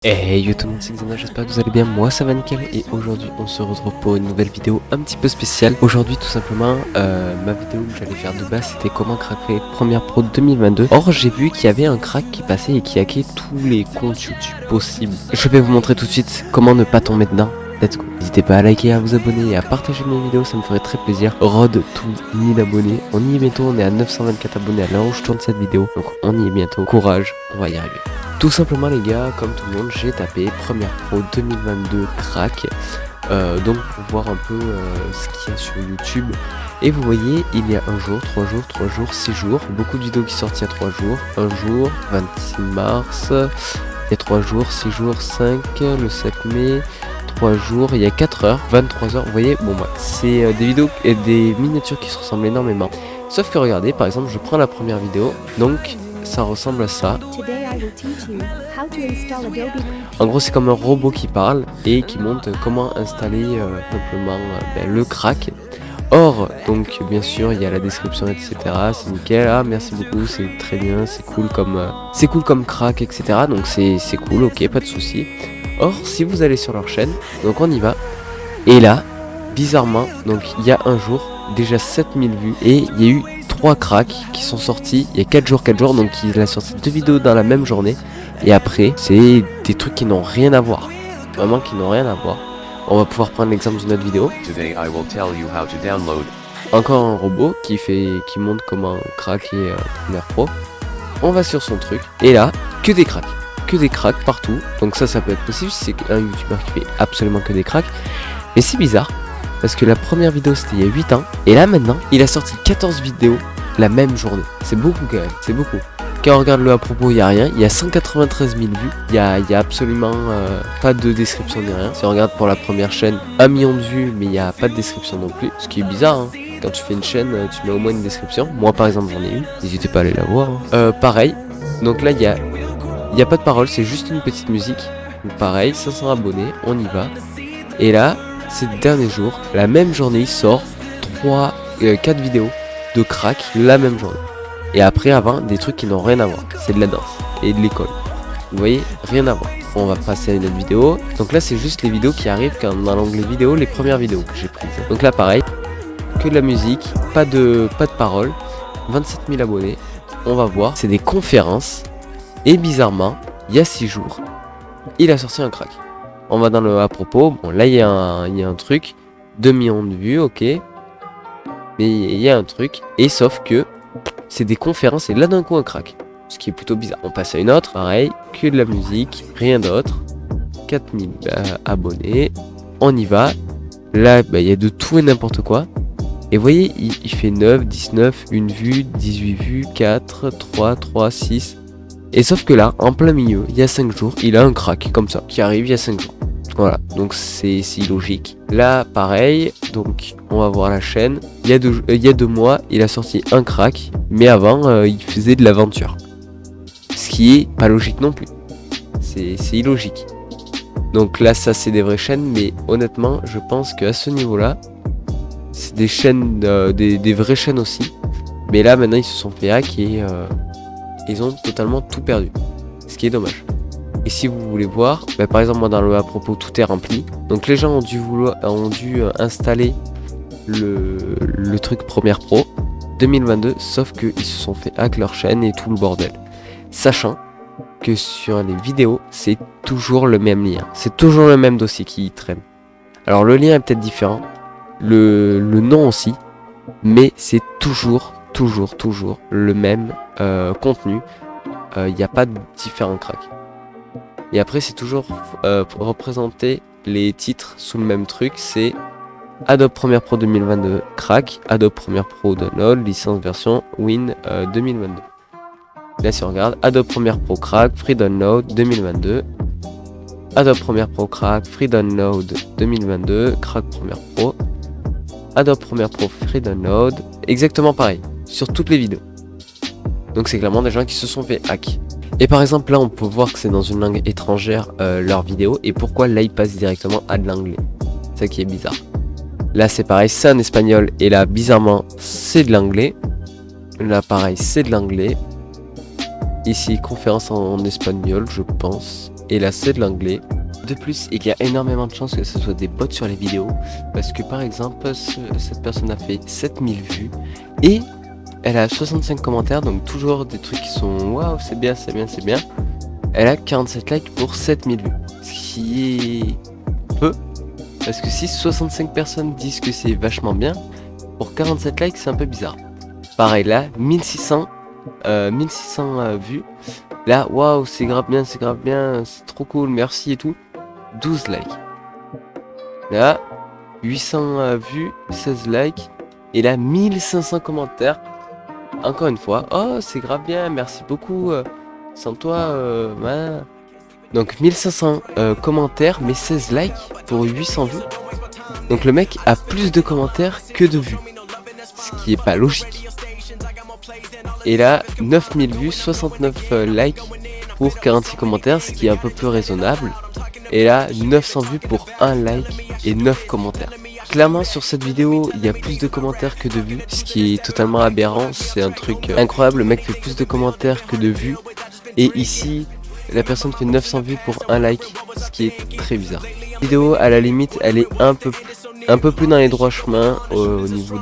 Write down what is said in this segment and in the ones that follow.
Hey yo tout le monde, c'est Xana, j'espère que vous allez bien, moi ça va nickel et aujourd'hui on se retrouve pour une nouvelle vidéo un petit peu spéciale. Aujourd'hui tout simplement, ma vidéo que j'allais faire de base c'était comment craquer Premiere Pro 2022. Or j'ai vu qu'il y avait un crack qui passait et qui hackait tous les comptes YouTube possibles. Je vais vous montrer tout de suite comment ne pas tomber dedans. Let's go. N'hésitez pas à liker, à vous abonner et à partager mes vidéos, ça me ferait très plaisir. Road to 1000 abonnés, on y est bientôt, on est à 924 abonnés à l'heure où je tourne cette vidéo. Donc on y est bientôt, courage, on va y arriver. Tout simplement les gars, comme tout le monde, j'ai tapé Premiere Pro 2022 crack, donc pour voir un peu ce qu'il y a sur YouTube. Et vous voyez, il y a un jour, 3 jours, 3 jours, 6 jours, beaucoup de vidéos qui sortent il y a 3 jours, 1 jour, 26 mars, il y a 3 jours, 6 jours, 5, le 7 mai, 3 jours, il y a 4 heures, 23 heures, vous voyez, bon bah, c'est des vidéos et des miniatures qui se ressemblent énormément. Sauf que regardez, par exemple, je prends la première vidéo, donc ça ressemble à ça. En gros c'est comme un robot qui parle et qui montre comment installer simplement le crack. Or donc bien sûr il y a la description etc, c'est nickel, ah merci beaucoup, c'est très bien, c'est cool comme crack etc, donc c'est cool, ok, pas de souci. Or si vous allez sur leur chaîne, donc on y va, et là bizarrement donc il y a un jour déjà 7000 vues et il y a eu 3 cracks qui sont sortis il y a 4 jours, donc il a sorti 2 vidéos dans la même journée. Et après, c'est des trucs qui n'ont rien à voir. Vraiment qui n'ont rien à voir. On va pouvoir prendre l'exemple d'une autre vidéo. Today I will tell you how to download. Encore un robot qui montre comment craquer Premiere Pro. On va sur son truc. Et là, que des cracks. Que des cracks partout. Donc ça peut être possible si c'est un youtubeur qui fait absolument que des cracks. Mais c'est bizarre. Parce que la première vidéo c'était il y a 8 ans. Et là maintenant, il a sorti 14 vidéos la même journée. C'est beaucoup quand même, c'est beaucoup. Quand on regarde le à propos, il n'y a rien. Il y a 193 000 vues. Il y a absolument pas de description ni rien. Si on regarde pour la première chaîne, 1 million de vues, mais il n'y a pas de description non plus. Ce qui est bizarre, hein. Quand tu fais une chaîne, tu mets au moins une description. Moi par exemple j'en ai une. N'hésitez pas à aller la voir. Hein. Pareil. Donc là il y a pas de parole, c'est juste une petite musique. Donc pareil, 500 abonnés, on y va. Et là, ces derniers jours, la même journée, il sort 4 vidéos de crack la même journée. Et après, avant, des trucs qui n'ont rien à voir. C'est de la danse et de l'école. Vous voyez, rien à voir. On va passer à une autre vidéo. Donc là, c'est juste les vidéos qui arrivent quand dans l'onglet vidéo, les premières vidéos que j'ai prises. Donc là, pareil, que de la musique, pas de paroles, 27 000 abonnés. On va voir, c'est des conférences. Et bizarrement, il y a 6 jours, il a sorti un crack. On va dans le à propos. Bon, là, il y a un truc. 2 millions de vues, ok. Mais il y a un truc. Et sauf que c'est des conférences et là d'un coup un crack. Ce qui est plutôt bizarre. On passe à une autre. Pareil, que de la musique. Rien d'autre. 4000 abonnés. On y va. Là, il y a de tout et n'importe quoi. Et vous voyez, il fait 9, 19, 1 vue, 18 vues, 4, 3, 6. Et sauf que là, en plein milieu, il y a 5 jours, il a un crack comme ça, qui arrive il y a 5 jours. Voilà, donc c'est illogique. Là, pareil, donc on va voir la chaîne. Il y a 2 mois, il a sorti un crack, mais avant, il faisait de l'aventure. Ce qui est pas logique non plus. C'est illogique. Donc là, ça c'est des vraies chaînes, mais honnêtement, je pense qu'à ce niveau-là, c'est des chaînes, des vraies chaînes aussi. Mais là, maintenant, ils se sont fait hack et ils ont totalement tout perdu. Ce qui est dommage. Et si vous voulez voir, par exemple moi dans le à propos tout est rempli. Donc les gens ont dû installer le truc Premiere Pro 2022, sauf qu'ils se sont fait hack leur chaîne et tout le bordel. Sachant que sur les vidéos, c'est toujours le même lien. C'est toujours le même dossier qui traîne. Alors le lien est peut-être différent, le nom aussi, mais c'est toujours le même contenu. Il n'y a pas de différents cracks. Et après c'est toujours représenter les titres sous le même truc, c'est Adobe Premiere Pro 2022 crack, Adobe Premiere Pro download, licence version Win 2022. Là si on regarde, Adobe Premiere Pro crack, free download 2022, Adobe Premiere Pro crack, free download 2022, crack Premiere Pro, Adobe Premiere Pro free download, exactement pareil, sur toutes les vidéos. Donc c'est clairement des gens qui se sont fait hack. Et par exemple là on peut voir que c'est dans une langue étrangère leur vidéo. Et pourquoi là ils passent directement à de l'anglais. C'est ça qui est bizarre. Là c'est pareil, c'est en espagnol. Et là bizarrement c'est de l'anglais. Là pareil c'est de l'anglais. Ici conférence en espagnol je pense. et là c'est de l'anglais. De plus, il y a énormément de chances que ce soit des bots sur les vidéos, parce que par exemple, cette personne a fait 7000 vues et elle a 65 commentaires, donc toujours des trucs qui sont waouh, c'est bien, c'est bien, c'est bien. Elle a 47 likes pour 7000 vues, ce qui est peu, parce que si 65 personnes disent que c'est vachement bien, pour 47 likes c'est un peu bizarre. Pareil là, 1600 vues, là waouh, c'est grave bien, c'est trop cool, merci et tout. 12 likes. Là, 800 vues, 16 likes. Et là, 1500 commentaires. Encore une fois. Oh, c'est grave bien, merci beaucoup. Sans toi, voilà. Donc 1500 commentaires, mais 16 likes pour 800 vues. Donc le mec a plus de commentaires que de vues. Ce qui est pas logique. Et là, 9000 vues, 69 likes pour 46 commentaires, ce qui est un peu plus raisonnable. Et là, 900 vues pour 1 like et 9 commentaires. Clairement, sur cette vidéo, il y a plus de commentaires que de vues, ce qui est totalement aberrant. C'est un truc incroyable, le mec fait plus de commentaires que de vues. Et ici, la personne fait 900 vues pour 1 like, ce qui est très bizarre. La vidéo, à la limite, elle est un peu plus dans les droits chemins au niveau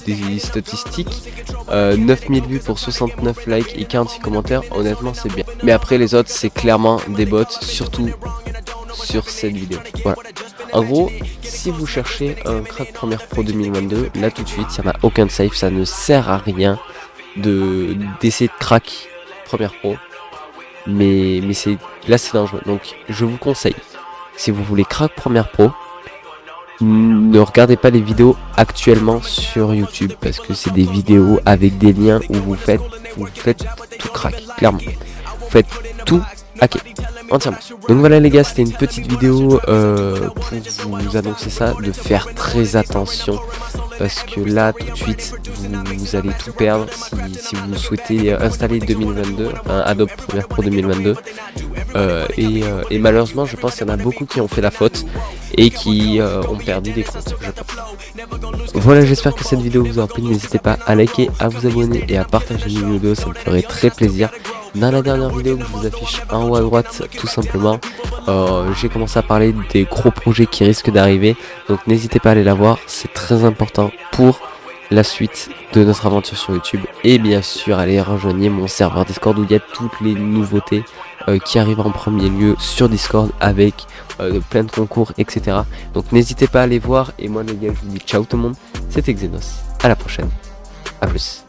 des statistiques. 9000 vues pour 69 likes et 46 commentaires, honnêtement c'est bien. Mais après les autres c'est clairement des bots, surtout sur cette vidéo. Voilà. En gros, si vous cherchez un crack Premiere Pro 2022, là tout de suite, il n'y en a aucun de safe, ça ne sert à rien d'essayer de crack Premiere Pro. Mais là c'est dangereux, donc je vous conseille, si vous voulez crack Premiere Pro, ne regardez pas les vidéos actuellement sur YouTube parce que c'est des vidéos avec des liens où vous faites tout crack, clairement. Vous faites tout hacker, entièrement. Donc voilà les gars, c'était une petite vidéo pour vous annoncer ça, de faire très attention parce que là tout de suite vous allez tout perdre si vous souhaitez installer 2022, Adobe Premiere Pro 2022. Et malheureusement je pense qu'il y en a beaucoup qui ont fait la faute et qui ont perdu des comptes, je pense. Voilà, j'espère que cette vidéo vous aura plu. N'hésitez pas à liker, à vous abonner et à partager la vidéo, ça me ferait très plaisir. Dans la dernière vidéo que je vous affiche en haut à droite, tout simplement, j'ai commencé à parler des gros projets qui risquent d'arriver, donc n'hésitez pas à aller la voir, c'est très important pour la suite de notre aventure sur YouTube. Et bien sûr, allez rejoindre mon serveur Discord où il y a toutes les nouveautés qui arrivent en premier lieu sur Discord avec plein de concours, etc. Donc n'hésitez pas à aller voir. Et moi les gars, je vous dis ciao tout le monde, c'était Xenos, à la prochaine, à plus.